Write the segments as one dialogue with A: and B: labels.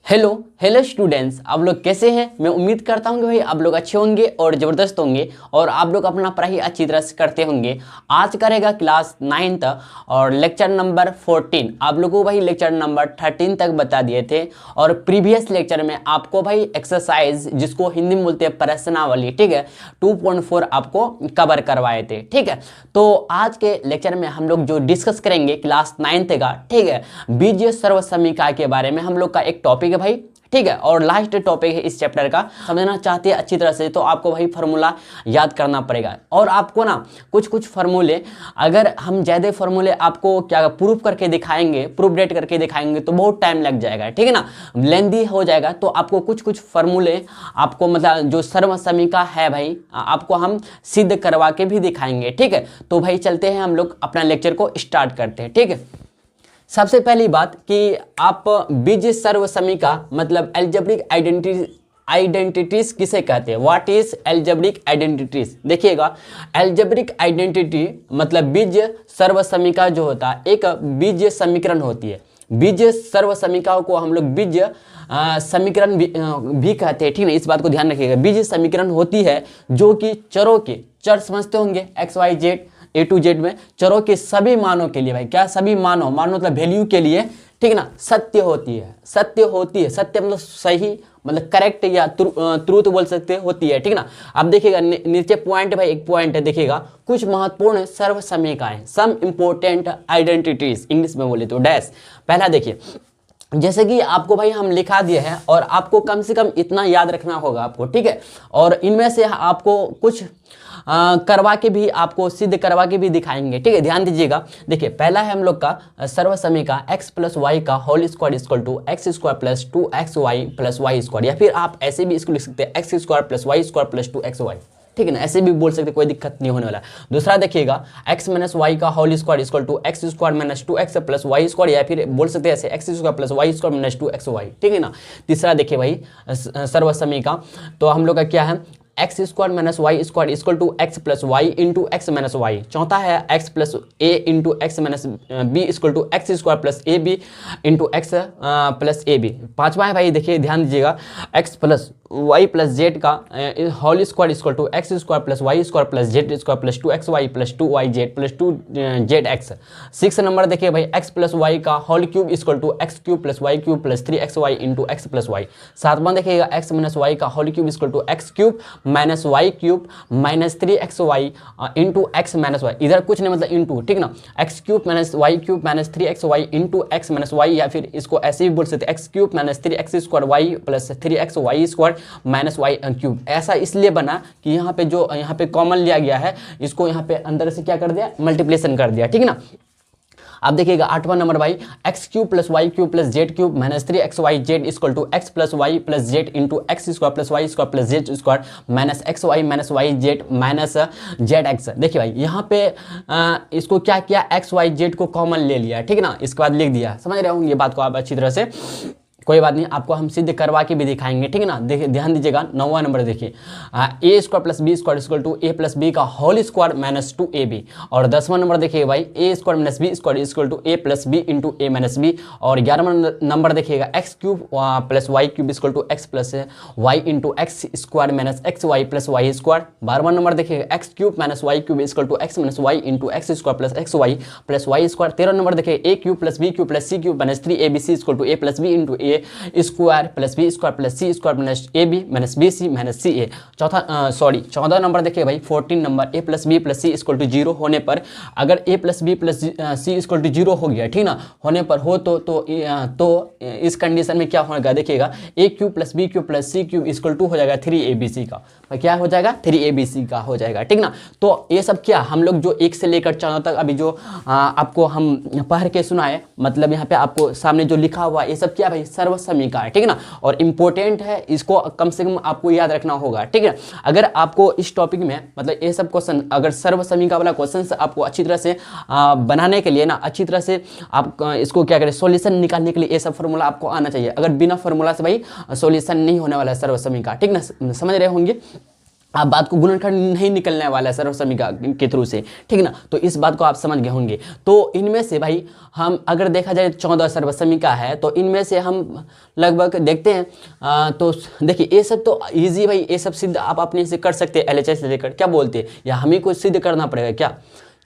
A: Hello hello students, आप लोग कैसे हैं। मैं उम्मीद करता हूं कि भाई आप लोग अच्छे होंगे और ज़बरदस्त होंगे और आप लोग अपना पढ़ाई अच्छी तरह से करते होंगे। आज करेगा क्लास 9th और लेक्चर नंबर 14। आप लोगों को भाई लेक्चर नंबर 13 तक बता दिए थे और प्रीवियस लेक्चर में आपको भाई एक्सरसाइज जिसको हिंदी में बोलते हैं प्रश्नावली, ठीक है, 2.4 आपको कवर करवाए थे। ठीक है, तो आज के लेक्चर में हम लोग जो डिस्कस करेंगे क्लास 9th का, ठीक है, बीजीय सर्वसमीका के बारे में हम लोग का एक टॉपिक है भाई। ठीक है, और लास्ट टॉपिक है इस चैप्टर का। समझना चाहते हैं अच्छी तरह से तो आपको भाई फार्मूला याद करना पड़ेगा और आपको ना कुछ फार्मूले, अगर हम ज़्यादा फार्मूले आपको क्या प्रूफ करके दिखाएंगे, प्रूफ डेट करके दिखाएंगे तो बहुत टाइम लग जाएगा, ठीक है ना, लेंदी हो जाएगा। तो आपको कुछ फार्मूले आपको मतलब जो सर्वसमीका है भाई आपको हम सिद्ध करवा के भी दिखाएंगे। ठीक है, तो भाई चलते हैं हम लोग अपना लेक्चर को स्टार्ट करते हैं। ठीक है, सबसे पहली बात कि आप बीजीय सर्वसमीका मतलब एल्जेब्रिक आइडेंटिटीज किसे कहते हैं। What is algebraic identities. देखिएगा, एल्जेब्रिक आइडेंटिटी मतलब बीजीय सर्वसमीका जो होता है एक बीजीय समीकरण होती है। बीजीय सर्वसमीकाओं को हम लोग बीजीय समीकरण भी कहते हैं। ठीक है, इस बात को ध्यान रखिएगा। बीजीय समीकरण होती है जो कि चरों के, चर समझते होंगे x y z a to z में, चरों के सभी मानों के लिए भाई, क्या सभी मानों मतलब वैल्यू के लिए, ठीक है ना, सत्य होती है। सत्य मतलब सही, मतलब करेक्ट या ट्रूथ बोल सकते होती है। ठीक है ना। अब देखिएगा नीचे पॉइंट भाई, एक पॉइंट है, देखिएगा कुछ महत्वपूर्ण सर्वसमीकाएं, सम इंपोर्टेंट आइडेंटिटीज, इंग्लिश में बोले तो डैश। पहला देखिए, जैसे कि आपको भाई हम लिखा दिए हैं और आपको कम से कम इतना याद रखना होगा आपको। ठीक है, और इनमें से आपको कुछ करवा के भी, आपको सिद्ध करवा के भी दिखाएंगे। ठीक है, ध्यान दीजिएगा। देखिए, पहला है हम लोग का सर्वसमीका x प्लस वाई का whole square equal to x square plus 2xy plus y square, या फिर आप ऐसे भी इसको लिख सकते हैं x square plus y square plus 2xy। ठीक है ना, ऐसे भी बोल सकते, कोई दिक्कत नहीं होने वाला। दूसरा देखिएगा, x माइनस वाई का whole square equal to x square minus 2x plus y square, या फिर बोल सकते हैं ऐसे x square plus y square minus 2xy। ठीक है ना। तीसरा देखिए भाई सर्वसमीका, तो हम लोग का क्या है, x square minus y square equal to x plus y into x minus y. चौथा है x plus A into x minus B equal to x square plus A B into x plus A B. पाँचवा है भाई, देखिए ध्यान दीजिएगा, x plus y plus z का whole square equal to x square plus y square plus z square plus 2xy plus 2y z plus 2zx। 6 number देखिए भाई, x plus y का whole cube equal to x cube plus y cube plus 3xy into x plus y. 7वां देखिएगा, x minus y का whole cube equal to x cube minus y cube minus 3xy into x minus y. इधर कुछ नहीं मतलब into, ठीक ना, x cube minus y cube minus 3xy into x minus y, या फिर इसको ऐसे भी बोल सकते x cube minus 3x square y plus 3xy square minus y cube. ऐसा इसलिए बना कि यहाँ पे जो यहाँ पे कॉमन लिया गया है, इसको यहाँ पे अंदर से क्या कर दिया, मल्टीप्लिकेशन कर दिया। ठीक है ना। अब देखिएगा 8वां नंबर भाई, x cube plus y cube plus z cube minus 3xy z equal to x plus y plus z into x square plus y square plus z square minus xy minus y z minus z x. देखिए भाई यहाँ पे इसको क्या किया, x y z को common ले लिया, ठीक है ना, इसके बाद लिख दिया। समझ रहे होंगे ये बात को आप अच्छी तरह से, कोई बात नहीं, आपको हम सिद्ध करवा के भी दिखाएंगे। ठीक है ना। देखिए ध्यान दीजिएगा, 9वां नंबर देखिए, A square plus B square equal to A plus B का होल स्क्वायर माइनस 2ab। और 10वां नंबर देखिए भाई, A square minus B square equal to A plus B into A minus B. और 11वां नंबर देखिएगा, x cube plus y cube equal to x plus y into x square minus x y plus y square. 12वां number देखिएगा, x cube minus y cube equal to x minus y into x square plus x y plus y square. 13वां number देखिए, A cube plus B cube plus C cube minus 3abc equal to A plus B into A square plus B square plus C square minus A B minus B C minus C A. 14 number देखिए भाई, 14 number, A plus B plus C equal to 0 होने पर, अगर A plus B plus C equal to 0 हो गया, ठीक ना, होने पर हो तो इस कंडीशन में क्या होगा, देखिएगा A cube plus B cube plus C cube equal to हो जाएगा 3abc का, क्या हो जाएगा, 3abc का हो जाएगा। ठीक ना। तो ये सब क्या हम लोग जो 1 से लेकर 14 तक अभी जो आपको हम पढ़ के सुनाए, मतलब यहाँ पे आपको सामने जो लिखा हुआ ये सब क्या भाई, सर्वसमीका है। ठीक है ना, और इम्पोर्टेंट है, इसको कम से कम आपको याद रखना होगा। ठीक है, अगर आपको इस टॉपिक में मतलब ये सब क्वेश्चन, अगर सर्वसमीका वाला क्वेश्चन आपको अच्छी तरह से बनाने के लिए ना, अच्छी तरह से आप इसको क्या करें, सॉल्यूशन निकालने के लिए ये सब फार्मूला आपको आना चाहिए। अगर बिना फार्मूला से भाई सॉल्यूशन नहीं होने वाला है सर्वसमीका। ठीक ना, समझ रहे होंगे। आप बात को गुणनखंड नहीं निकलने वाला है सर्वसमीका के थ्रू से, ठीक ना। तो इस बात को आप समझ गए होंगे। तो इनमें से भाई हम अगर देखा जाए 14 सर्वसमीका है, तो इनमें से हम लगभग देखते हैं। तो देखिए ये सब तो इजी भाई, ये सब सिद्ध आप अपने से कर सकते हैं एलएचएस से लेकर। क्या बोलते हैं, या हमें कुछ सिद्ध करना पड़ेगा क्या?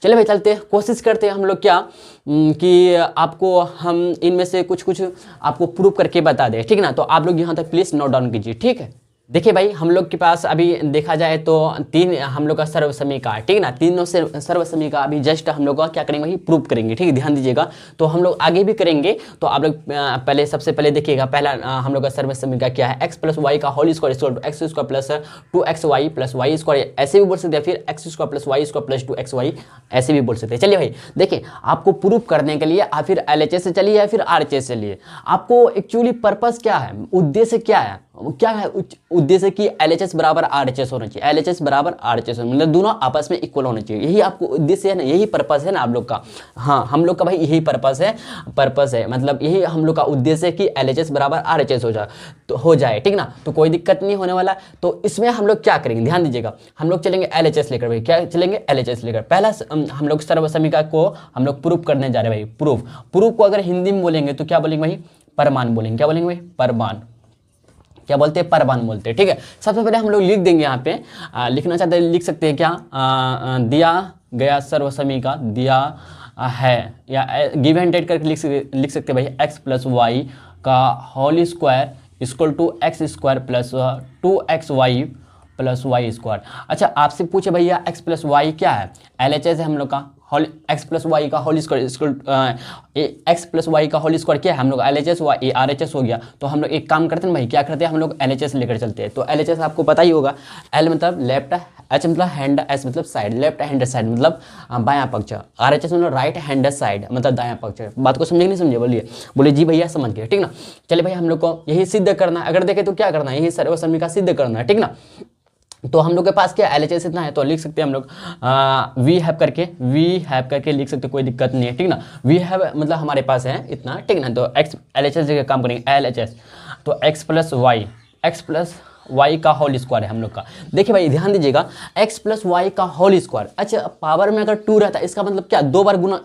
A: चलिए भाई चलते हैं, कोशिश करते हैं हम लोग क्या कि आपको हम इनमें से कुछ कुछ आपको प्रूव करके बता दें, ठीक ना। तो आप लोग यहाँ तक प्लीज़ नोट डाउन कीजिए, ठीक है। देखिए भाई हम लोग के पास अभी देखा जाए तो 3 हम लोग का सर्वसमीका है, ठीक है ना। तीनों से सर्वसमीका अभी जस्ट हम लोग का क्या करेंगे भाई, प्रूव करेंगे, ठीक है, ध्यान दीजिएगा। तो हम लोग आगे भी करेंगे। तो आप लोग पहले सबसे पहले देखिएगा, पहला हम लोग का सर्वसमीका क्या है, एक्स प्लस वाई का whole square equal to x square plus 2xy plus y square, ऐसे भी बोल सकते हैं। फिर x square plus y square plus 2xy ऐसे भी बोल सकते हैं। चलिए भाई देखिए, आपको प्रूव करने के लिए आप फिर एलएचएस से चलिए या फिर आरएचएस से चलिए। आपको एक्चुअली पर्पस क्या है, उद्देश्य क्या है, क्या है उद्देश्य कि एलएचएस बराबर आरएचएस होना चाहिए, एलएचएस बराबर आरएचएस मतलब दोनों आपस में इक्वल होना चाहिए। यही आपको उद्देश्य है ना, यही पर्पस है ना आप लोग का। हाँ हम लोग का भाई यही पर्पस है, मतलब यही हम लोग का उद्देश्य है कि एलएचएस बराबर आरएचएस हो जाए, ठीक ना। तो कोई दिक्कत नहीं होने वाला। तो इसमें हम लोग क्या करेंगे, ध्यान दीजिएगा, हम लोग चलेंगे एलएचएस लेकर भाई। क्या चलेंगे, एलएचएस लेकर। पहला हम लोग सर्वसमीका को हम लोग प्रूफ करने जा रहे हैं भाई। प्रूफ को अगर हिंदी में बोलेंगे तो क्या बोलेंगे भाई, परमान बोलेंगे। क्या बोलेंगे भाई, परमान। क्या बोलते हैं, परमान बोलते हैं, ठीक है। सबसे पहले हम लोग लिख देंगे यहाँ पे, लिखना चाहते हैं लिख सकते हैं क्या, दिया गया सर्वसमीका दिया है, या गिव एंड टेक करके लिख सकते हैं भाई, एक्स प्लस वाई का whole square equal to x square plus 2xy plus y square. अच्छा आपसे पूछे भैया एक्स प्लस वाई क्या है, एलएचएस है हम लोग का, होल एक्स प्लस वाई का whole square, x plus y का होल स्क्वायर क्या है हम लोग, एलएचएस वाई आरएचएस हो गया। तो हम लोग एक काम करते हैं भाई, क्या करते हैं हम लोग एलएचएस लेकर चलते हैं। तो एलएचएस आपको पता ही होगा, एल मतलब लेफ्ट, एच मतलब हैंड, एस मतलब साइड, लेफ्ट हैंड साइड मतलब बायां पक्ष, आरएचएस मतलब राइट हैंड साइड मतलब दायां पक्ष। बात को समझे नहीं समझे, बोलिए जी भैया समझ गए, ठीक ना। चलिए भाई हम लोग को यही सिद्ध करना है, अगर देखें तो क्या करना है, यही सर्वसमीका सिद्ध करना है, ठीक ना। तो हम लोग के पास क्या एलएचएस इतना है, तो लिख सकते हैं हम लोग वी हैव करके लिख सकते हैं, कोई दिक्कत नहीं है, ठीक ना। वी हैव मतलब हमारे पास है इतना, ठीक ना। तो एक्स एलएचएस जगह काम करेंगे, एलएचएस तो एक्स प्लस वाई का होल स्क्वायर है हम लोग का। देखिए भाई ध्यान दीजिएगा, एक्स प्लस वाई का होल स्क्वायर, अच्छा पावर में अगर 2 रहता है इसका मतलब क्या, 2 बार गुना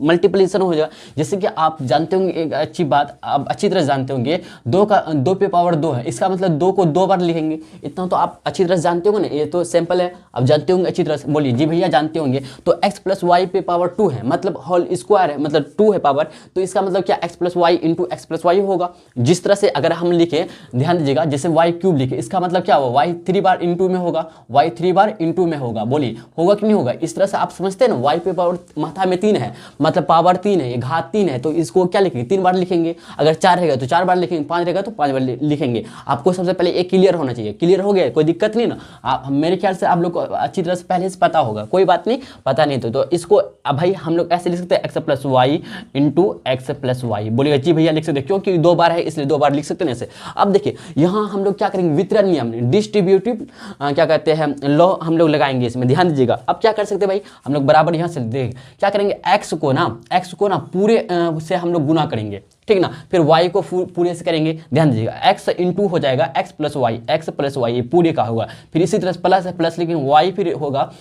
A: मल्टीप्लिकेशन हो जाएगा। जैसे कि आप जानते होंगे एक अच्छी बात, आप अच्छी तरह जानते होंगे, 2 पे पावर 2 है, इसका मतलब 2 को 2 बार लिखेंगे। इतना तो आप अच्छी तरह से जानते होंगे ना, ये तो सिंपल है, आप जानते होंगे अच्छी तरह से, बोलिए जी भैया जानते होंगे। तो एक्स प्लस वाई पे पावर 2 है मतलब होल स्क्वायर है, मतलब 2 है पावर, तो इसका मतलब क्या, x plus y into x plus y होगा। जिस तरह से अगर हम लिखे, ध्यान दीजिएगा, जैसे वाई क्यूब लिखे, इसका मतलब क्या होगा, y 3 बार इंटू में होगा, y 3 बार इंटू में होगा, बोलिए होगा कि नहीं होगा। इस तरह से आप समझते हैं ना, y पे पावर मात्रा में 3 है मतलब पावर 3 है, ये घात 3 है, तो इसको क्या लिखेंगे, 3 बार लिखेंगे। अगर 4 रहेगा तो 4 बार लिखेंगे, 5 रहेगा तो 5 बार लिखेंगे। आपको सबसे पहले एक क्लियर होना चाहिए, क्लियर हो गया, कोई दिक्कत नहीं ना। आप मेरे ख्याल से आप लोग को अच्छी तरह से पहले से पता होगा, कोई बात नहीं, पता नहीं तो इसको अब भाई हम लोग ऐसे लिख सकते हैं, x plus y into x plus y. बोलिएगा जी भैया लिख सकते हैं, क्योंकि 2 बार है इसलिए 2 बार लिख सकते हैं ऐसे। अब देखिए यहाँ हम लोग क्या करेंगे, वितरण नियम, डिस्ट्रीब्यूटिव क्या कहते हैं लॉ हम लोग लगाएंगे इसमें, ध्यान दीजिएगा। अब क्या कर सकते हैं भाई, हम लोग बराबर यहाँ से देख क्या करेंगे, एक्स को ना पूरे से हम लोग गुना करेंगे, ठीक ना। फिर y को पूरे से करेंगे, ध्यान दीजिएगा, x इंटू हो जाएगा एक्स प्लस वाई, ये पूरे का होगा। फिर इसी तरह प्लस है प्लस, लेकिन y फिर होगा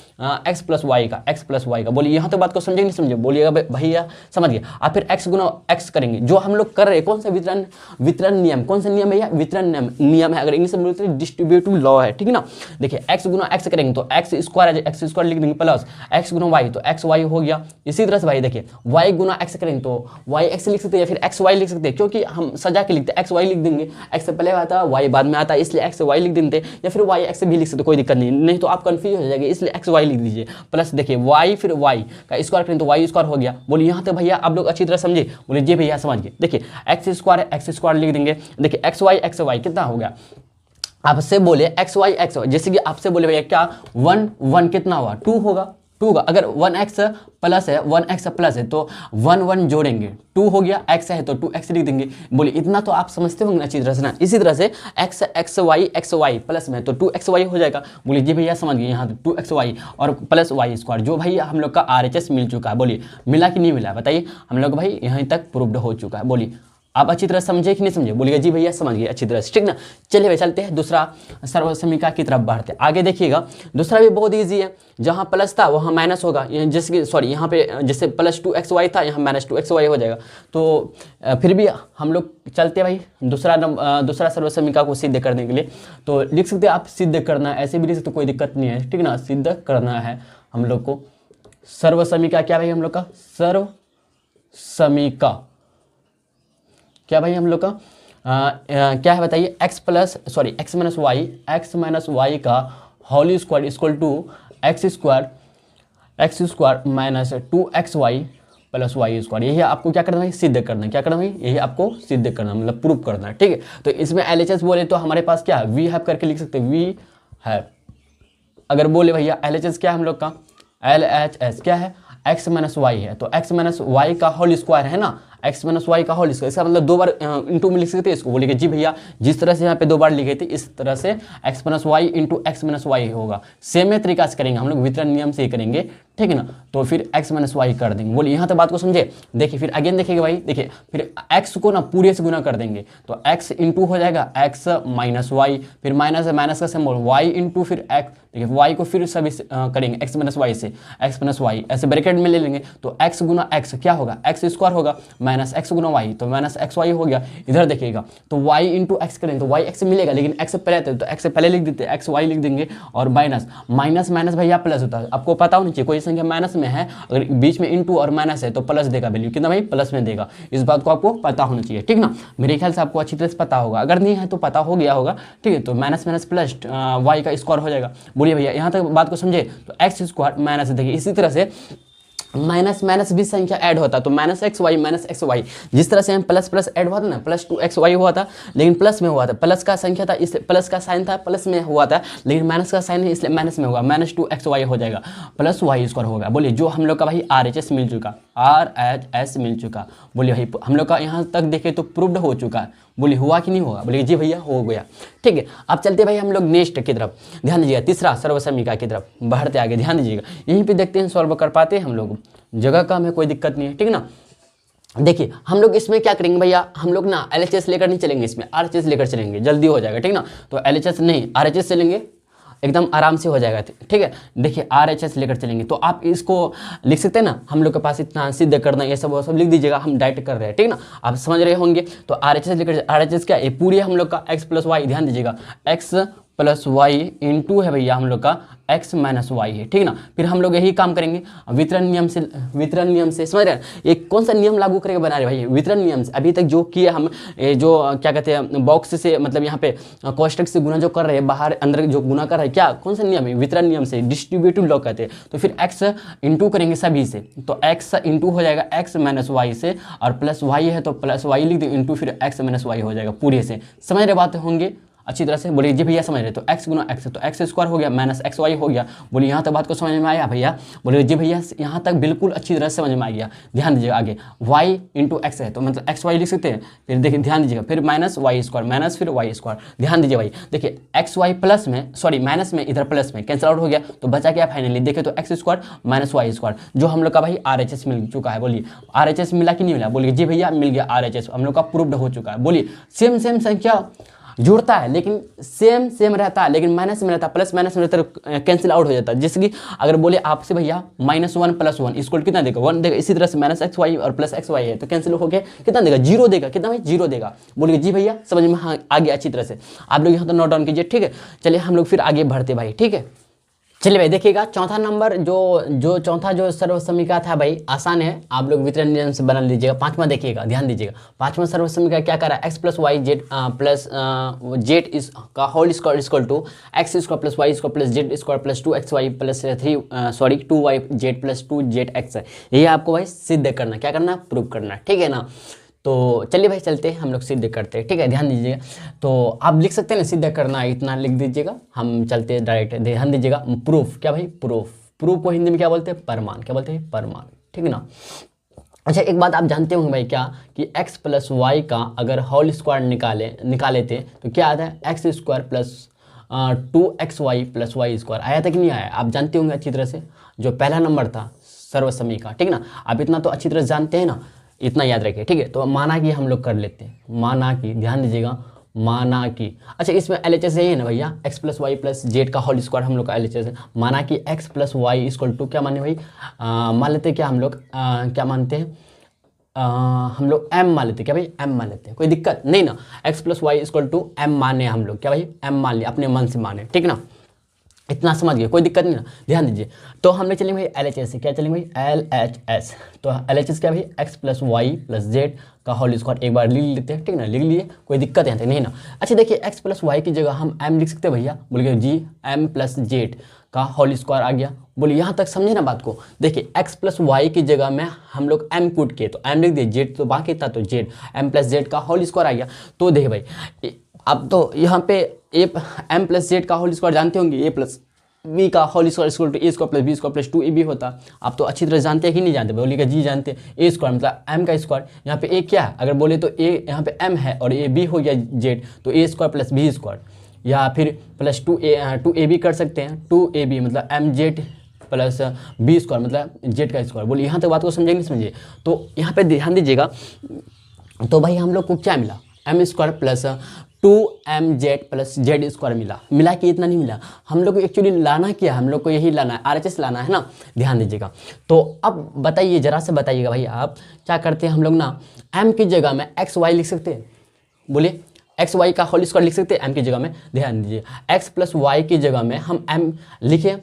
A: एक्स प्लस वाई का। बोलिए यहाँ तो बात को समझे नहीं समझे, बोलिएगा भैया समझ गए। आप फिर x गुना x करेंगे, जो हम लोग कर रहे हैं कौन सा वितरण नियम, कौन सा नियम भैया, वितरण नियम है, अगर इंग्लिश में बोलते हैं डिस्ट्रीब्यूटिव लॉ है, ठीक ना। देखिए x गुना x करेंगे तो एक्स स्क्वायर लिख देंगे प्लस x गुना y, तो एक्स वाई हो गया। इसी तरह से भाई देखिए y गुना x करेंगे तो y x लिख सकते हैं, या फिर एक्स वाई लिख सकते हैं, क्योंकि हम सजा के लिखते हैं, एक्स वाई लिख देंगे, एक्स से पहले आता है वाई बाद में आता है, इसलिए एक्स वाई लिख देते, या फिर वाई एक्स भी लिख सकते, कोई दिक्कत नहीं तो आप कंफ्यूज हो जाएंगे, इसलिए एक्स वाई लिख दीजिए। प्लस देखिए वाई फिर वाई का स्क्वायर करें तो वाई स्क्वायर हो गया। बोलिए यहाँ तक भैया आप लोग अच्छी तरह समझे, बोलिए जी भैया समझ गए। देखिए एक्स स्क्वायर लिख देंगे, देखिए एक्स वाई कितना हो गया, आपसे बोले एक्स वाई जैसे कि आपसे बोले भैया क्या 1 कितना हुआ, 2 होगा, 2 का अगर 1x प्लस है 1x प्लस है तो 1 जोड़ेंगे, 2 हो गया, x है तो 2x लिख देंगे। बोलिए इतना तो आप समझते होंगे अच्छी तरह से ना। इसी तरह से x y प्लस में तो 2xy हो जाएगा। बोलिए जी भैया समझ गए, यहाँ 2xy और प्लस वाई स्क्वायर, जो भाई हम लोग का RHS मिल चुका है। बोलिए मिला कि नहीं मिला, बताइए। हम लोग भाई यहीं तक प्रूव्ड हो चुका है, बोलिए आप अच्छी तरह समझे कि नहीं समझे? बोलिएगा जी भैया समझ गए अच्छी तरह से, ठीक ना। चलिए भाई चलते हैं दूसरा सर्व समीकरण की तरफ बढ़ते हैं। आगे देखिएगा दूसरा भी बहुत ईजी है, जहाँ प्लस था वहाँ माइनस होगा, जैसे सॉरी यहाँ पे जैसे प्लस 2xy था यहाँ माइनस 2xy हो जाएगा। तो फिर भी हम लोग चलते हैं भाई दूसरा सर्व समीकरण को सिद्ध करने के लिए। तो लिख सकते हैं आप सिद्ध करना, ऐसे भी लिख सकते, कोई दिक्कत नहीं है, ठीक ना। सिद्ध करना है हम लोग को सर्व समीकरण, क्या भाई हम लोग का सर्व समीकरण क्या भाई हम लोग का क्या है बताइए, x माइनस वाई का whole square equal to x square minus 2xy plus y square. यही आपको क्या करना है, सिद्ध करना है। क्या करना है, यही आपको सिद्ध करना मतलब प्रूफ करना है, ठीक है। तो इसमें LHS बोले तो हमारे पास क्या है, वी हैव करके लिख सकते हैं, वी हैव। अगर बोले भैया LHS क्या है हम लोग का, LHS क्या है, x माइनस वाई है, तो x माइनस वाई का होल स्क्वायर है ना, x माइनस वाई का होल स्क्वायर, इसका मतलब 2 बार इंटू में लिख सकते हैं इसको। बोलिए जी भैया जिस तरह से यहाँ पे 2 बार लिखे थे इस तरह से x minus y into x minus y होगा। सेम तरीका से करेंगे हम लोग, वितरण नियम से ही करेंगे, ठीक है ना। तो फिर x माइनस वाई कर देंगे। बोलिए यहाँ तक बात को समझे। देखिए फिर अगेन देखिएगा भाई, देखिए फिर x को ना पूरे से गुना कर देंगे, तो x इंटू हो जाएगा x माइनस वाई, फिर माइनस है माइनस का सिंबल y इंटू फिर x, देखिए y को फिर सभी करेंगे x माइनस वाई से, x माइनस वाई ऐसे ब्रैकेट में ले लेंगे, तो x गुना x क्या होगा, x स्क्वायर होगा माइनस x गुना y, तो माइनस एक्स वाई हो गया। इधर देखिएगा तो y इंटू एक्स करेंगे तो y x मिलेगा, लेकिन x से पहले थे तो x से पहले लिख देते, x y लिख देंगे, और माइनस माइनस माइनस भैया प्लस होता है, आपको पता होना चाहिए। कोई संख्या माइनस में है अगर बीच में इंटू और माइनस है तो प्लस देगा वैल्यू, कितना भाई प्लस में देगा, इस बात को आपको पता होना चाहिए, ठीक ना। मेरे ख्याल से आपको अच्छी तरह से पता होगा, अगर नहीं है तो पता हो गया होगा, ठीक है। तो माइनस माइनस प्लस y का स्क्वायर हो जाएगा। बोलिए भैया यहाँ तक बात को समझे। तो एक्स स्क्वायर माइनस, देखिए इसी तरह से माइनस माइनस भी संख्या ऐड होता तो माइनस एक्स वाई, जिस तरह से हम प्लस प्लस ऐड हुआ था ना, प्लस 2xy हुआ था लेकिन प्लस में हुआ था, प्लस का संख्या था इसलिए प्लस का साइन था प्लस में हुआ था, लेकिन माइनस का साइन है इसलिए माइनस में होगा, माइनस 2xy हो जाएगा प्लस वाई स्क्वायर होगा। बोलिए जो हम लोग का भाई RHS मिल चुका, RHS मिल चुका। बोलिए भाई हम लोग का यहाँ तक देखे तो प्रूव्ड हो चुका है। बोलिए हुआ कि नहीं होगा, बोलिए जी भैया हो गया, ठीक है। अब चलते भाई हम लोग नेक्स्ट की तरफ, ध्यान दीजिएगा तीसरा सर्व समीकरण की तरफ बढ़ते आगे, ध्यान दीजिएगा। यहीं पे देखते हैं सॉल्व कर पाते हैं हम लोग, जगह कम है कोई दिक्कत नहीं है, ठीक है ना। देखिए हम लोग इसमें क्या करेंगे भैया, हम लोग ना LHS लेकर नहीं चलेंगे, इसमें RHS लेकर चलेंगे, जल्दी हो जाएगा, ठीक ना। तो LHS नहीं RHS से लेंगे, एकदम आराम से हो जाएगा, ठीक है। देखिए RHS लेकर चलेंगे तो आप इसको लिख सकते हैं ना, हम लोग के पास इतना सिद्ध करना ये सब वो सब लिख दीजिएगा, हम डायरेक्ट कर रहे हैं, ठीक ना। आप समझ रहे होंगे। तो RHS लेकर, RHS क्या है, पूरी हम लोग का x प्लस वाई, ध्यान दीजिएगा x प्लस वाई इंटू है भैया हम लोग का x माइनस वाई है, ठीक ना। फिर हम लोग यही काम करेंगे वितरण नियम से समझ रहे हैं। ये कौन सा नियम लागू करके बना रहे भाई, वितरण नियम से। अभी तक जो किए हम जो क्या कहते हैं बॉक्स से, मतलब यहाँ पे कोष्टक से गुना जो कर रहे हैं, बाहर अंदर जो गुना कर रहे हैं, क्या कौन सा नियम है, वितरण नियम से, डिस्ट्रीब्यूटिव लॉ कहते हैं। तो फिर x इंटू करेंगे सभी से, तो x इंटू हो जाएगा x माइनस वाई से, और प्लस वाई है तो प्लस वाई लिख देंगे इंटू फिर x माइनस वाई हो जाएगा पूरे से। समझ रहे बात होंगे अच्छी तरह से। बोलिए जी भैया समझ रहे। तो x गुना x, तो x स्क्वायर हो गया माइनस एक्स वाई हो गया। बोलिए यहाँ तक बात को समझ में आया भैया, बोलिए जी भैया यहाँ तक बिल्कुल अच्छी तरह से समझ में आ गया। ध्यान दीजिएगा आगे y इंटू एक्स है तो मतलब एक्स वाई लिख सकते हैं, फिर देखिए ध्यान दीजिएगा फिर माइनस वाई स्क्वायर, माइनस फिर वाई स्क्वायर। ध्यान दीजिए भाई, देखिए एक्स वाई प्लस में, सॉरी माइनस में, इधर प्लस में कैंसिल आउट हो गया, तो बचा क्या फाइनली, देखिए तो x square minus y square, जो हम लोग का भाई RHS मिल चुका है। बोलिए RHS मिला कि नहीं मिला, बोलिए जी भैया मिल गया RHS, हम लोग का प्रूव्ड हो चुका है। बोलिए सेम संख्या जुड़ता है लेकिन सेम रहता है, लेकिन माइनस में रहता है, प्लस माइनस में रहता है, कैंसिल आउट हो जाता है। जैसे कि अगर बोले आपसे भैया -1 + 1 इक्वल कितना देगा, 1 देगा। इसी तरह से माइनस एक्स वाई और प्लस एक्स वाई है तो कैंसिल हो गया, कितना देगा, 0 देगा। कितना भाई 0 देगा। बोलिए जी भैया समझ में आ गया अच्छी तरह से। आप लोग यहाँ तो नोट डाउन कीजिए, ठीक है। चलिए हम लोग फिर आगे बढ़ते भाई, ठीक है। चलिए भाई देखिएगा चौथा नंबर जो चौथा जो सर्व समीकरण था भाई आसान है, आप लोग वितरण नियम से बना लीजिएगा। पांचवा देखिएगा, ध्यान दीजिएगा। पांचवा सर्व समीकरण क्या कर रहा है, x plus y z plus z इस का whole square equal to x square plus y square plus z square plus 2xy plus 2y z plus 2zx है। यही आपको भाई सिद्ध करना, क्या करना, प्रूव करना, ठीक है ना। तो चलिए भाई चलते हैं हम लोग सिद्ध करते हैं, ठीक है। ध्यान दीजिएगा, तो आप लिख सकते हैं ना सिद्ध करना, इतना लिख दीजिएगा। हम चलते हैं डायरेक्ट, ध्यान दीजिएगा। प्रूफ क्या भाई, प्रूफ को हिंदी में क्या बोलते हैं, प्रमाण। क्या बोलते हैं, प्रमाण, ठीक है ना। अच्छा एक बात आप जानते होंगे भाई क्या, कि x प्लस वाई का अगर होल स्क्वायर निकाले थे तो क्या आता है, x square plus 2xy plus y square आया था कि नहीं आया, आप जानते होंगे अच्छी तरह से। जो पहला नंबर था सर्व समीकरण, ठीक ना। आप इतना तो अच्छी तरह जानते हैं ना। इतना याद रखिए, ठीक है। तो माना कि हम लोग कर लेते हैं, माना कि, ध्यान दीजिएगा, माना कि, अच्छा इसमें LHS यही है ना भैया, x plus y plus z का होल स्क्वायर हम लोग का LHS है। माना कि x plus y equal to क्या माने भाई, मान लेते हैं क्या हम लोग, क्या मानते हैं, हम लोग m मान लेते हैं, क्या भाई m मान लेते हैं, कोई दिक्कत नहीं ना। x plus y equal to m माने हम लोग, क्या भाई m मान लिया, अपने मन से माने, ठीक ना, इतना समझ गए, कोई दिक्कत नहीं ना, ध्यान दीजिए। तो हमने चलेंगे भाई LHS से, क्या चलेंगे भाई LHS। तो LHS क्या भाई, x plus y plus z का होल स्क्वायर, एक बार लिख लेते हैं, ठीक ना, लिख लिए, कोई दिक्कत यहाँ तक नहीं ना। अच्छा देखिए, x प्लस वाई की जगह हम m लिख सकते हैं भैया, बोलिए जी m प्लस जेड का होल स्क्वायर आ गया। बोलिए यहाँ तक समझे ना बात को। देखिए x प्लस वाई की जगह में हम लोग m पुट किए, तो m लिख दिए, जेड तो बाकी था तो जेड, m प्लस जेड का होल स्क्वायर आ गया। तो देखिए भाई अब तो यहाँ पे m प्लस जेड का होल स्क्वायर जानते होंगे, a प्लस बी का whole square equal to a square plus B square plus 2ab होता। आप तो अच्छी तरह जानते हैं कि नहीं जानते, बोलिएगा जी जानते हैं। ए स्क्वायर मतलब m का स्क्वायर, यहाँ पे a क्या है, अगर बोले तो a यहाँ पे m है और a b हो गया जेड, तो a square plus B square, या फिर प्लस 2ab कर सकते हैं, 2ab मतलब m z plus B square मतलब जेड का स्क्वायर। बोलिए यहाँ तक बात को समझेंगे नहीं समझिए। तो यहाँ पे ध्यान दीजिएगा, तो भाई हम लोग को क्या मिला, m square plus 2mz plus z square मिला कि इतना नहीं मिला, हम लोग को एक्चुअली लाना क्या है, हम लोग को यही लाना है, RHS लाना है ना, ध्यान दीजिएगा। तो अब बताइए, जरा से बताइएगा भाई, आप क्या करते हैं, हम लोग ना m की जगह में x y लिख सकते हैं, बोलिए एक्स वाई का होल स्क्वायर लिख सकते हैं m की जगह में। ध्यान दीजिए, x प्लस वाई की जगह में हम m लिखे,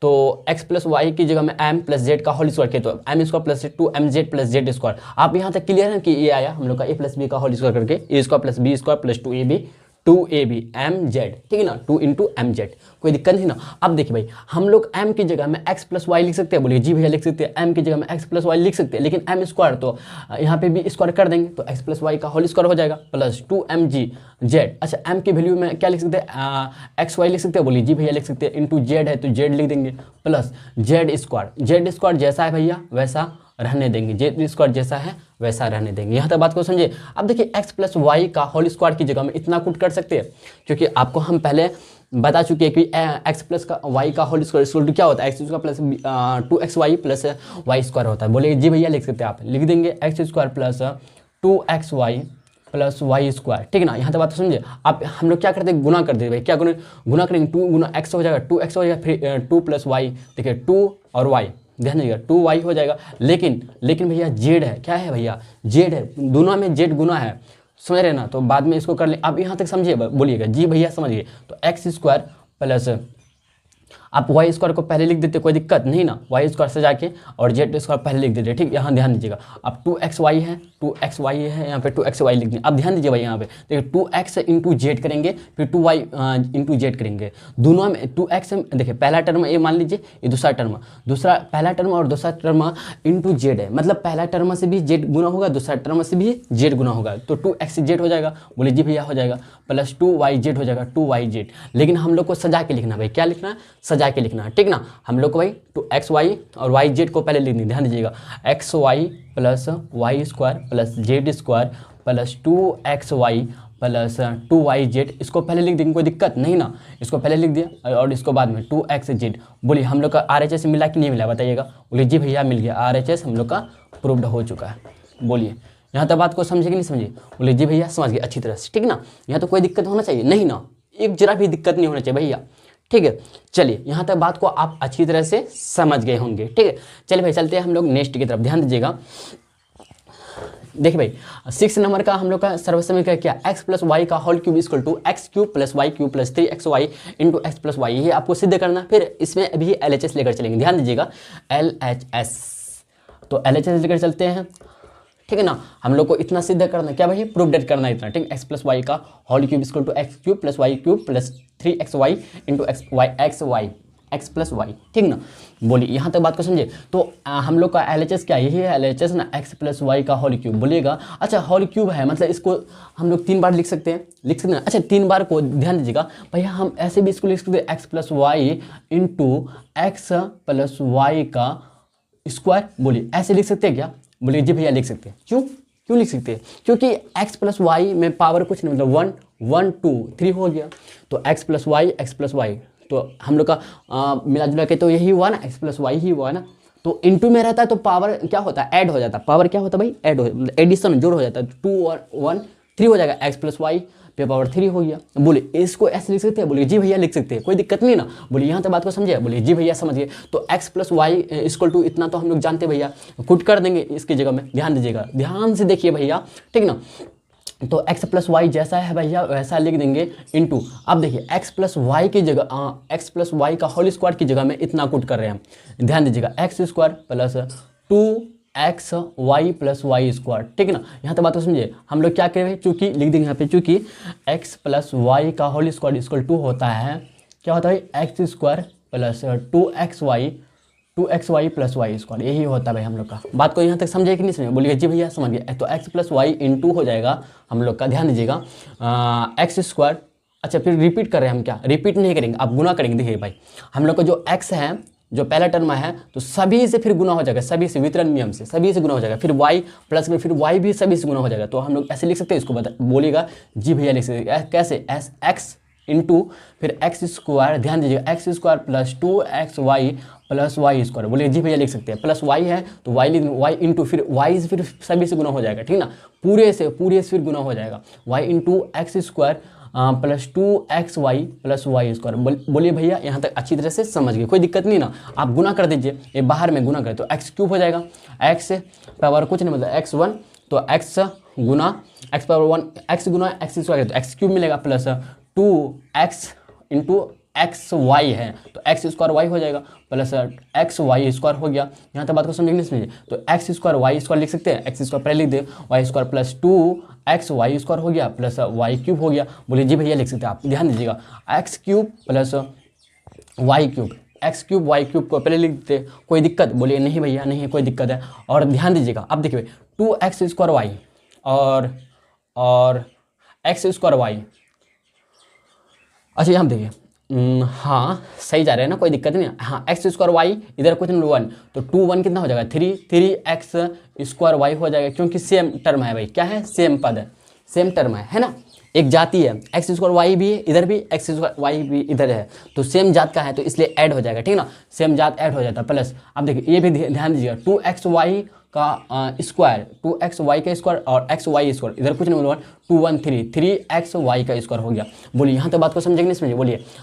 A: तो x प्लस वाई की जगह में m प्लस जेड का होल स्क्वायर किया, तो m square plus 2mz plus z square. आप यहाँ तक क्लियर है कि ये आया हम लोग का a प्लस बी का होल स्क्वायर करके, a square plus B square plus 2ab mz, ठीक है ना, 2 इंटू mz, कोई दिक्कत नहीं ना। अब देखिए भाई, हम लोग m की जगह में x प्लस वाई लिख सकते हैं, बोलिए जी भैया लिख सकते हैं, m की जगह में x प्लस वाई लिख सकते हैं, लेकिन m स्क्वायर तो यहाँ पे भी स्क्वायर कर देंगे, तो x प्लस वाई का होल स्क्वायर हो जाएगा प्लस 2mz। अच्छा m की वैल्यू में क्या लिख सकते हैं, एक्स वाई लिख सकते हैं, बोलिए जी भैया लिख सकते हैं, इंटू जेड है तो जेड लिख देंगे, प्लस जेड स्क्वायर जैसा है भैया वैसा रहने देंगे, जेड स्क्वायर जैसा है वैसा रहने देंगे। यहाँ तक बात को समझिए। अब देखिए, x प्लस वाई का होल स्क्वायर की जगह में इतना कुछ कर सकते हैं, क्योंकि आपको हम पहले बता चुके हैं कि x प्लस का वाई का होल स्क्वायर इक्वल टू क्या होता है, x square plus 2xy plus y square होता है। बोले जी भैया लिख सकते हैं, आप लिख देंगे x square plus 2xy plus y square, ठीक है ना। यहाँ तक बात समझिए। आप हम लोग क्या करते हैं, गुना कर देते भाई, क्या गुना करेंगे, 2 गुना x हो जाएगा, 2x हो जाएगा, फिर 2 प्लस वाई, देखिए 2 और y, ध्यान दीजिएगा 2y हो जाएगा। लेकिन भैया जेड है, क्या है भैया, जेड है, दोनों में जेड गुना है, समझ रहे ना, तो बाद में इसको कर ले। अब यहाँ तक समझिए, बोलिएगा जी भैया समझिए। तो एक्स स्क्वायर प्लस, आप वाई स्क्वायर को पहले लिख देते, कोई दिक्कत नहीं ना, वाई स्क्वायर से जाके और जेड स्क्वायर पहले लिख देते, ठीक। यहाँ ध्यान दीजिएगा, अब 2xy है, 2xy है, यहाँ पे 2xy लिख देंगे। अब ध्यान दीजिए भाई, यहाँ पे देखिए 2x इंटू जेड करेंगे, फिर 2y इंटू जेड करेंगे, दोनों में 2x, देखिए पहला टर्म ये मान लीजिए, ये दूसरा टर्म, पहला टर्म और दूसरा टर्म इंटू जेड है, मतलब पहला टर्म से भी जेड गुना होगा, दूसरा टर्म से भी जेड गुना होगा, तो 2x जेड हो जाएगा, बोले जी भैया हो जाएगा, प्लस 2y जेड हो जाएगा, 2y जेड। लेकिन हम लोग को सजा के लिखना भाई, क्या लिखना है, सजा के लिखना है, ठीक ना। हम लोग को भाई 2xy और y जेड को पहले लिखनी, ध्यान दीजिएगा, xy plus y square plus z square plus 2xy plus 2y z, इसको पहले लिख देंगे, कोई दिक्कत नहीं ना, इसको पहले लिख दिया और इसको बाद में 2x जेड। बोलिए हम लोग का RHS मिला कि नहीं मिला, बताइएगा। बोलिए जी भैया मिल गया, RHS हम लोग का प्रूव्ड हो चुका है। बोलिए यहाँ तक बात को समझे कि नहीं समझिए, बोलिए जी भैया समझ गए अच्छी तरह से, ठीक ना। यहाँ तो कोई दिक्कत होना चाहिए नहीं ना, एक जरा भी दिक्कत नहीं होना चाहिए भैया, ठीक है। चलिए यहाँ तक बात को आप अच्छी तरह से समझ गए होंगे, ठीक है। चलिए भाई चलते हैं हम लोग नेक्स्ट की तरफ, ध्यान दीजिएगा। देखिए भाई 6 नंबर का हम लोग का सर्वसमीकरण क्या, x प्लस वाई का whole cube equal to x cube plus y cube plus 3xy into x plus y, ये आपको सिद्ध करना। फिर इसमें अभी LHS लेकर चलेंगे, ध्यान दीजिएगा LHS, तो LHS लेकर चलते हैं, ठीक है ना। हम लोग को इतना सिद्ध करना, क्या भाई प्रूवड करना इतना, ठीक। x प्लस वाई का whole cube equal to x cube plus y cube plus 3xy into x plus y, ठीक ना। बोलिए यहाँ तक बात को समझे। तो हम लोग का LHS क्या, यही है LHS ना, x प्लस वाई का होल क्यूब। बोलिएगा अच्छा होल क्यूब है मतलब इसको हम लोग 3 बार लिख सकते हैं, अच्छा 3 बार को ध्यान दीजिएगा भैया, हम ऐसे भी इसको लिख सकते हैं x plus y into x plus y का स्क्वायर। बोलिए ऐसे लिख सकते हैं क्या, बोलिए जी भैया लिख सकते हैं। क्यों लिख सकते हैं, क्योंकि x प्लस वाई में पावर कुछ नहीं, मतलब 1 1 2 3 हो गया, तो x प्लस वाई तो हम लोग का मिला जुला के तो यही हुआ ना, x प्लस वाई ही हुआ ना, तो इनटू में रहता है तो पावर क्या होता है, ऐड हो जाता है। पावर क्या होता है भाई, ऐड हो, एडिशन जोड़ हो जाता है। 2 और 1 3 हो जाएगा, एक्स प्लस वाई पे पावर 3 हो गया। बोले इसको ऐसे लिख सकते हैं, बोले जी भैया लिख सकते हैं, कोई दिक्कत नहीं ना। बोले यहाँ तक बात को समझे, बोले जी भैया समझ गए। तो x plus y equal to इतना तो हम लोग जानते भैया, पुट कर देंगे इसकी जगह में। ध्यान दीजिएगा, ध्यान से देखिए भैया, ठीक ना। तो x प्लस वाई जैसा है भैया वैसा लिख देंगे इनटू। अब देखिए x प्लस वाई की जगह x प्लस वाई का होल स्क्वायर की जगह में इतना पुट कर रहे हैं हम। ध्यान दीजिएगा, x square plus 2x y plus y square, ठीक है ना। यहाँ तक बात को समझिए। हम लोग क्या करेंगे, चूंकि लिख देंगे यहाँ पे, चूंकि x प्लस वाई का होल स्क्वायर इक्वल टू होता है, क्या होता है, x square plus 2xy plus y square, यही होता है भाई हम लोग का। बात को यहाँ तक समझे कि नहीं समझे, बोलिए जी भैया समझ गए। तो x प्लस वाई इंटू हो जाएगा हम लोग का, ध्यान दीजिएगा, एक्स स्क्वायर। अच्छा फिर रिपीट कर रहे हैं हम, क्या रिपीट नहीं करेंगे, आप गुना करेंगे। देखिए भाई हम लोग का जो x है, जो पहला टर्म है, तो सभी से फिर गुना हो जाएगा, सभी से वितरण नियम से सभी से गुना हो जाएगा। फिर y प्लस में फिर y भी सभी से गुना हो जाएगा। तो हम लोग ऐसे लिख सकते हैं, इसको बोलिएगा जी भैया लिख सकते हैं कैसे, एस एक्स इंटू फिर एक्स स्क्वायर, ध्यान दीजिएगा, x square plus 2xy plus y square. बोलिए जी भैया लिख सकते हैं, प्लस वाई है तो वाई लिख, वाई इंटू फिर वाई से फिर सभी से गुना हो जाएगा, ठीक ना, पूरे से फिर गुना हो जाएगा। Y into x square plus 2xy plus y square. बोलिए भैया यहाँ तक अच्छी तरह से समझ गए, कोई दिक्कत नहीं ना। आप गुना कर दीजिए, ये बाहर में गुना करें तो एक्स क्यूब हो जाएगा, एक्स पावर कुछ नहीं मतलब x1, तो एक्स गुना एक्स पावर 1, एक्स गुना एक्स स्क्वायर तो एक्स क्यूब मिलेगा, plus 2x into x y है तो एक्स स्क्वायर वाई हो जाएगा, प्लस एक्स वाई स्क्वायर हो गया। यहाँ तक बात को समझेंगे नहीं समझिए। तो एक्स स्क्वायर वाई स्क्वायर लिख सकते हैं, एक्स स्क्वायर पहले लिख दे, y square plus 2x y square हो गया, प्लस वाई क्यूब हो गया। बोलिए जी भैया लिख सकते हैं आप, ध्यान दीजिएगा, x cube plus y cube, x cube y cube को पहले लिख देते, कोई दिक्कत, बोलिए नहीं भैया नहीं है कोई दिक्कत है। और ध्यान दीजिएगा, अब देखिए 2x स्क्वायर वाई और एक्स स्क्वायर वाई, अच्छा यहाँ देखिए, हाँ सही जा रहे हैं ना, कोई दिक्कत नहीं। हाँ एक्स स्क्वायर वाई इधर कुछ नहीं 1, तो 2 1 कितना हो जाएगा 3x स्क्वायर वाई हो जाएगा, क्योंकि सेम टर्म है भाई, क्या है, सेम पद है, सेम टर्म है ना, एक जाति है, एक्स स्क्वायर वाई भी है इधर भी, एक्स स्क्वायर वाई भी इधर है, तो सेम जात का है तो इसलिए ऐड हो जाएगा, ठीक ना, सेम जात ऐड हो जाता है। प्लस अब देखिए ये भी ध्यान दीजिएगा, 2xy का स्क्वायर, 2xy का स्क्वायर और xy स्क्वायर, इधर कुछ नहीं बोलूँगा, 2 1 3 3xy का स्क्वायर हो गया। बोलिए यहाँ तक बात को समझेंगे नहीं समझिए,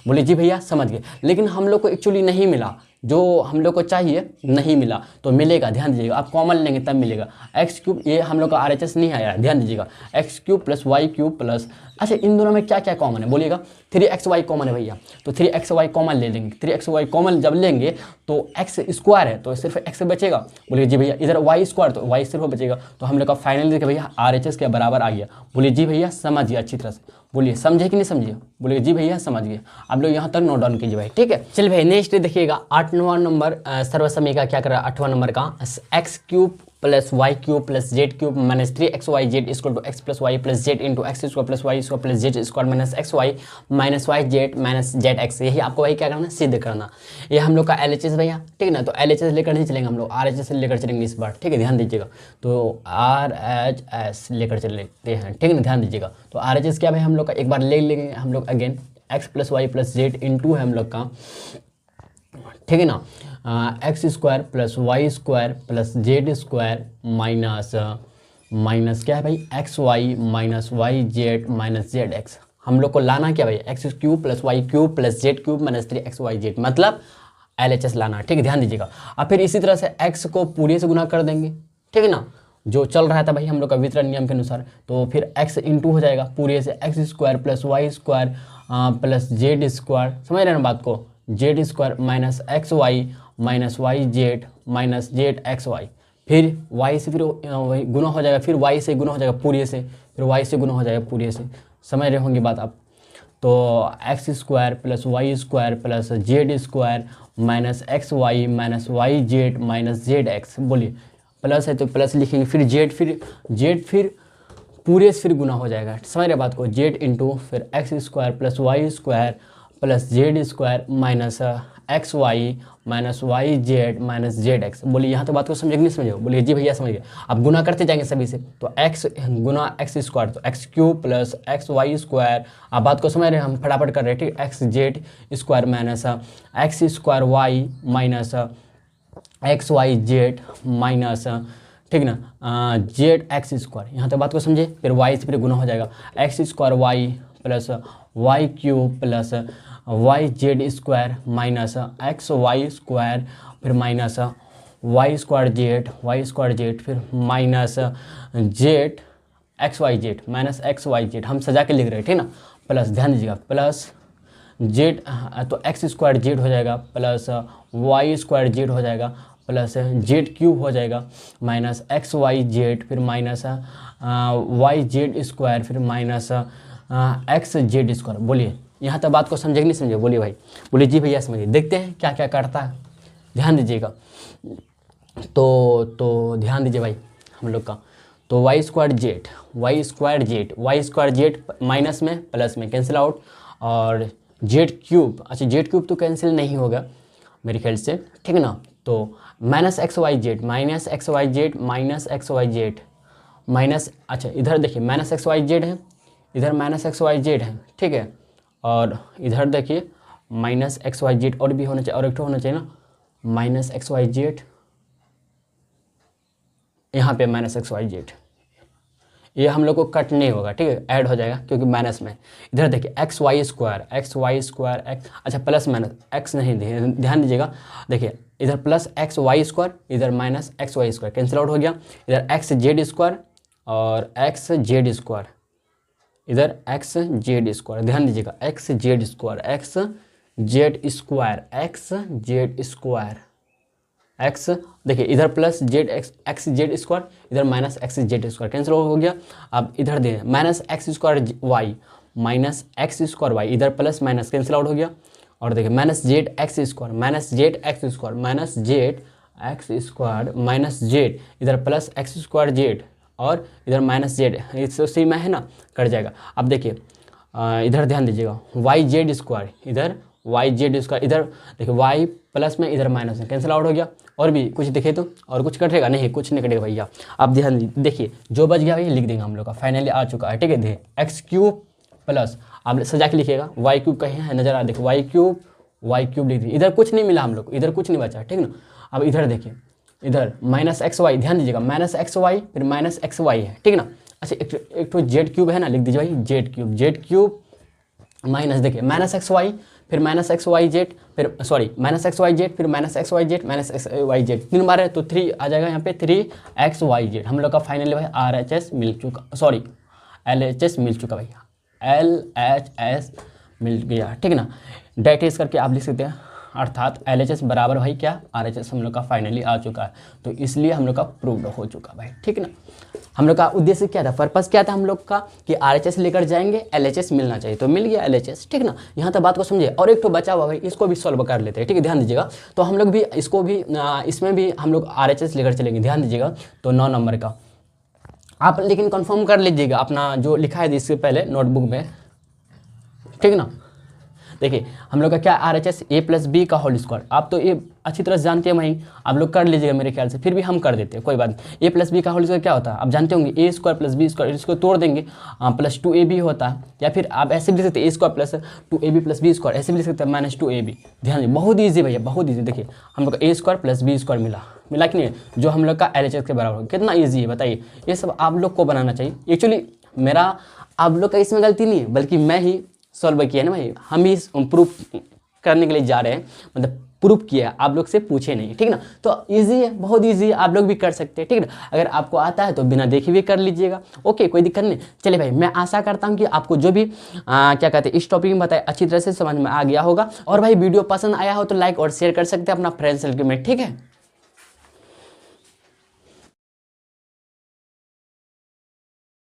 A: बोलिए जी भैया समझ गए। लेकिन हम लोग को एक्चुअली नहीं मिला, जो हम लोग को चाहिए नहीं मिला, तो मिलेगा, ध्यान दीजिएगा, आप कॉमन लेंगे तब मिलेगा। एक्स क्यूब, ये हम लोग का RHS नहीं आया, ध्यान दीजिएगा, x cube plus y cube plus, अच्छा इन दोनों में क्या क्या कॉमन है बोलिएगा, 3xy कॉमन है भैया, तो 3xy कॉमन ले लेंगे। 3xy कॉमन जब लेंगे तो एक्स स्क्वायर है तो सिर्फ एक्स बचेगा, बोलिए जी भैया, इधर वाई स्क्वायर तो वाई सिर्फ बचेगा, तो हम लोग का फाइनल देखिए भैया RHS के बराबर आ गया। बोलिए जी भैया समझिए अच्छी तरह से, बोलिए समझे कि नहीं समझिए, बोलिए जी भैया समझ गए। आप लोग यहाँ तक नोट डाउन कीजिए भाई, ठीक है। चलिए भाई नेक्स्ट देखिएगा 8वां नंबर सर्वसमय का क्या कर रहा है, 8वां नंबर का x cube plus y cube plus z cube minus 3xy z equal to x plus y plus z into x square plus y square plus z square minus x y minus y z minus z x. यही आपको भाई क्या करना है, सिद्ध करना। ये हम लोग का LHS भैया, ठीक है ना, तो LHS लेकर नहीं चलेंगे हम लोग, RHS से लेकर चलेंगे इस बार, ठीक है, ध्यान दीजिएगा। तो RHS लेकर चलते हैं, ठीक है ना, ध्यान दीजिएगा। तो RHS क्या भाई हम लोग का, एक बार ले लेंगे हम लोग again, x plus y plus z into है हम लोग का, ठीक है ना, x square plus y square plus z square minus क्या है भाई, x y minus y z minus z x. हम लोग को लाना क्या भाई, x cube plus y cube plus z cube minus 3xy z, मतलब LHS लाना, ठीक है, ध्यान दीजिएगा। अब फिर इसी तरह से x को पूरे से गुना कर देंगे, ठीक है ना, जो चल रहा था भाई हम लोग का वितरण नियम के अनुसार, तो फिर x इंटू हो जाएगा पूरे से, x square plus y square plus z square, समझ रहे हैं ना बात को, z square minus x y minus y z minus z x y, फिर y से फिर वही गुना हो जाएगा, फिर y से गुना हो जाएगा पूरे से, फिर y से गुना हो जाएगा पूरे से, समझ रहे होंगे बात आप। तो x square plus y square plus z square minus x y minus y z minus z x, बोलिए प्लस है तो प्लस लिखेंगे, फिर जेड फिर पूरे से फिर गुना हो जाएगा, समझ रहे बात को, जेड इंटू फिर x square plus y square plus z square minus x y minus y z minus z x. बोलिए यहाँ तो बात को समझे नहीं समझे, बोलिए जी भैया समझ गए। अब गुना करते जाएंगे सभी से, तो एक्स गुना एक्स स्क्वायर तो x cube plus x y square, आप बात को समझ रहे हैं, हम फटाफट कर रहे हैं, ठीक, x z square minus x square y minus x y z minus, ठीक ना, जेड एक्स स्क्वायर, यहाँ तक बात को समझे। फिर वाई से फिर गुना हो जाएगा, x square y plus y cube plus y z square minus x y square, फिर माइनस वाई स्क्वायर जेड, फिर minus z x y z, minus x y z, हम सजा के लिख रहे हैं, ठीक ना। प्लस ध्यान दीजिएगा, प्लस जेड तो एक्स स्क्वायर जेड हो जाएगा, प्लस वाई स्क्वायर जेड हो जाएगा, प्लस जेड क्यूब हो जाएगा, माइनस एक्स वाई जेड, फिर माइनस वाई जेड स्क्वायर, फिर माइनस एक्स जेड स्क्वायर। बोलिए यहाँ तक बात को समझे कि नहीं समझे? बोलिए भाई, बोलिए जी भैया समझिए। देखते हैं क्या क्या करता है, ध्यान दीजिएगा। तो ध्यान दीजिए भाई हम लोग का, तो वाई स्क्वायर जेड माइनस में प्लस में कैंसिल आउट, और जेड क्यूब, अच्छा जेड क्यूब तो कैंसिल नहीं होगा मेरे ख्याल से, ठीक है ना। तो minus x y z minus, अच्छा इधर देखिए माइनस एक्स वाई जेड है, इधर माइनस एक्स वाई जेड है, ठीक है। और इधर देखिए माइनस एक्स वाई जेड और भी होना चाहिए, और एक तो होना चाहिए ना, माइनस एक्स वाई जेड, यहाँ पे माइनस एक्स वाई जेड, ये हम लोग को कट नहीं होगा, ठीक है, ऐड हो जाएगा क्योंकि माइनस में। इधर देखिए एक्स वाई स्क्वायर एक्स, अच्छा प्लस माइनस एक्स नहीं, ध्यान दीजिएगा, देखिए इधर प्लस एक्स वाई स्क्वायर, इधर minus x y square, cancel out हो गया। इधर एक्स जेड स्क्वायर और एक्स जेड स्क्वायर, इधर एक्स जेड स्क्वायर, ध्यान दीजिएगा एक्स जेड स्क्वायर, एक्स देखिए इधर plus z x z square, इधर minus x z square, cancel हो गया। अब इधर दे minus x square y minus x square Y, इधर प्लस माइनस कैंसिल आउट हो गया। और देखिए minus z x square minus Z minus Z, इधर प्लस एक्स स्क्वायर जेड और इधर माइनस जेड, इससे सी में है ना, कट जाएगा। अब देखिए इधर ध्यान दीजिएगा वाई जेड स्क्वायर, इधर वाई जेड स्क्वायर, इधर देखिए वाई प्लस में इधर माइनस में, कैंसिल आउट हो गया। और भी कुछ दिखे तो, और कुछ कटेगा नहीं, कुछ नहीं कटेगा भैया। अब ध्यान देखिए जो बच गया भैया लिख देंगे हम लोग का, फाइनली आ चुका है, ठीक है। देखिए एक्स क्यूब प्लस, आप सजा के लिखिएगा, वाई क्यूब कहीं है नजर आ, देखो वाई क्यूब लिख दीजिए, इधर कुछ नहीं मिला हम लोग, इधर कुछ नहीं बचा, ठीक ना। अब इधर देखिए, इधर माइनस एक्स वाई, ध्यान दीजिएगा माइनस एक्स वाई फिर माइनस एक्स वाई है, ठीक ना। अच्छा एक तो जेड क्यूब है ना, लिख दीजिए भाई जेड क्यूब माइनस, देखिए माइनस एक्स वाई फिर माइनस एक्स वाई जेड, फिर sorry minus x y z फिर minus x y z minus x y z, 3 बार है तो 3 आ जाएगा यहाँ पे, 3 एक्स वाई जेड। हम लोग का फाइनली भाई RHS मिल चुका, सॉरी LHS मिल चुका भैया, LHS मिल गया, ठीक ना। डेट करके आप लिख सकते हैं, अर्थात LHS बराबर भाई क्या RHS हम लोग का फाइनली आ चुका है, तो इसलिए हम लोग का प्रूव्ड हो चुका भाई, ठीक ना। हम लोग का उद्देश्य क्या था, पर्पस क्या था हम लोग का, कि RHS लेकर जाएंगे, LHS मिलना चाहिए, तो मिल गया LHS, ठीक ना। यहाँ तक बात को समझे। और एक तो बचा हुआ भाई, इसको भी सॉल्व कर लेते हैं, ठीक है, ध्यान दीजिएगा। तो हम लोग भी इसको भी इसमें भी हम लोग RHS लेकर चलेंगे, ध्यान दीजिएगा। तो 9 नंबर का आप लेकिन कंफर्म कर लीजिएगा अपना जो लिखा है इससे पहले नोटबुक में, ठीक ना। देखिए हम लोग का क्या RHS a प्लस बी का होल स्क्वायर, आप तो ये अच्छी तरह से जानते हैं वहीं, आप लोग कर लीजिएगा मेरे ख्याल से, फिर भी हम कर देते हैं कोई बात नहीं। a प्लस बी का होल स्क्वायर क्या होता है आप जानते होंगे, a square plus B square, इसको तोड़ देंगे प्लस 2ab होता है, या फिर आप ऐसे भी लिख सकते हैं a square plus 2ab plus B square, ऐसे भी लिख सकते हैं माइनस 2ab। ध्यान दीजिए बहुत ईजी भैया, बहुत ईजी। देखिए हम लोग का a square plus B square मिला कि नहीं, जो हम लोग का LHS के बराबर हो, कितना ईजी है बताइए। ये सब आप लोग को बनाना चाहिए, एक्चुअली मेरा आप लोग का इसमें गलती नहीं है, बल्कि मैं ही सॉल्व किया है ना भाई, हम ही प्रूफ करने के लिए जा रहे हैं, मतलब प्रूफ किया, आप लोग से पूछे नहीं, ठीक ना। तो इजी है, बहुत इजी है, आप लोग भी कर सकते हैं, ठीक ना। अगर आपको आता है तो बिना देखे भी कर लीजिएगा, ओके कोई दिक्कत नहीं। चलिए भाई मैं आशा करता हूँ कि आपको जो भी क्या कहते हैं इस टॉपिक में बताया अच्छी तरह से समझ में आ गया होगा। और भाई वीडियो पसंद आया हो तो लाइक और शेयर कर सकते हैं अपना फ्रेंड सर्कल में, ठीक है।